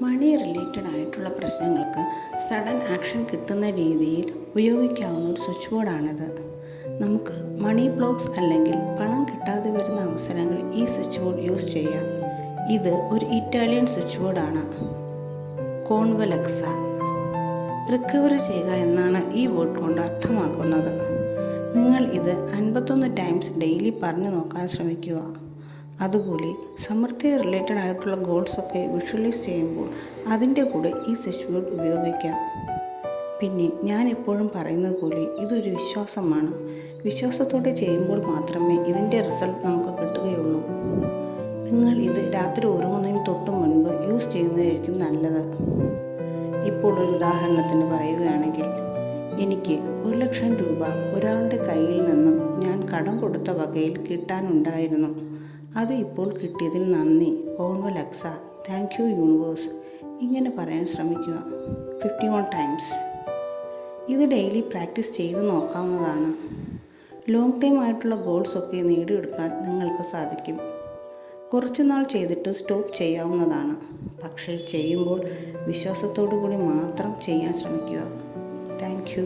മണി related ആയിട്ടുള്ള പ്രശ്നങ്ങൾക്ക് sudden action കിട്ടുന്ന രീതിയിൽ ഉപയോഗിക്കാവുന്ന ഒരു സ്വിച്ച് ബോർഡാണിത്. നമുക്ക് മണി ബ്ലോക്സ് അല്ലെങ്കിൽ പണം കിട്ടാതെ വരുന്ന അവസരങ്ങളിൽ ഈ സ്വിച്ച് ബോർഡ് യൂസ് ചെയ്യാം. ഇത് ഒരു ഇറ്റാലിയൻ സ്വിച്ച് ബോർഡാണ്. കോൺവലക്സ. റിക്കവറി ചെയ്യുക എന്നാണ് ഈ വേർഡ് കൊണ്ട് അർത്ഥമാക്കുന്നത്. നിങ്ങൾ ഇത് 51 ടൈംസ് ഡെയിലി പറഞ്ഞു നോക്കാൻ ശ്രമിക്കുക. അതുപോലെ സമൃദ്ധി റിലേറ്റഡ് ആയിട്ടുള്ള ഗോൾസൊക്കെ വിഷ്വലൈസ് ചെയ്യുമ്പോൾ അതിൻ്റെ കൂടെ ഈ സ്വിച്ച് ബോർഡ് ഉപയോഗിക്കാം. പിന്നെ ഞാൻ എപ്പോഴും പറയുന്നത് പോലെ ഇതൊരു വിശ്വാസമാണ്. വിശ്വാസത്തോടെ ചെയ്യുമ്പോൾ മാത്രമേ ഇതിൻ്റെ റിസൾട്ട് നമുക്ക് കിട്ടുകയുള്ളൂ. നിങ്ങൾ ഇത് രാത്രി ഉറങ്ങുന്നതിന് തൊട്ട് മുൻപ് യൂസ് ചെയ്യുന്നതായിരിക്കും നല്ലത്. ഇപ്പോൾ ഒരു ഉദാഹരണത്തിന് പറയുകയാണെങ്കിൽ, എനിക്ക് 1,00,000 രൂപ ഒരാളുടെ കയ്യിൽ നിന്നും ഞാൻ കടം കൊടുത്ത വകയിൽ കിട്ടാനുണ്ടായിരുന്നു. അത് ഇപ്പോൾ കിട്ടിയതിൽ നന്ദി കോൺവലക്സ, താങ്ക് യു യൂണിവേഴ്സ്. ഇങ്ങനെ പറയാൻ ശ്രമിക്കുക 51 ടൈംസ്. ഇത് ഡെയിലി പ്രാക്ടീസ് ചെയ്ത് നോക്കാവുന്നതാണ്. ലോങ് ടൈം ആയിട്ടുള്ള ഗോൾസൊക്കെ നേടിയെടുക്കാൻ നിങ്ങൾക്ക് സാധിക്കും. കുറച്ചു നാൾ ചെയ്തിട്ട് സ്റ്റോപ്പ് ചെയ്യാവുന്നതാണ്. പക്ഷേ ചെയ്യുമ്പോൾ വിശ്വാസത്തോടു കൂടി മാത്രം ചെയ്യാൻ ശ്രമിക്കുക. Thank you.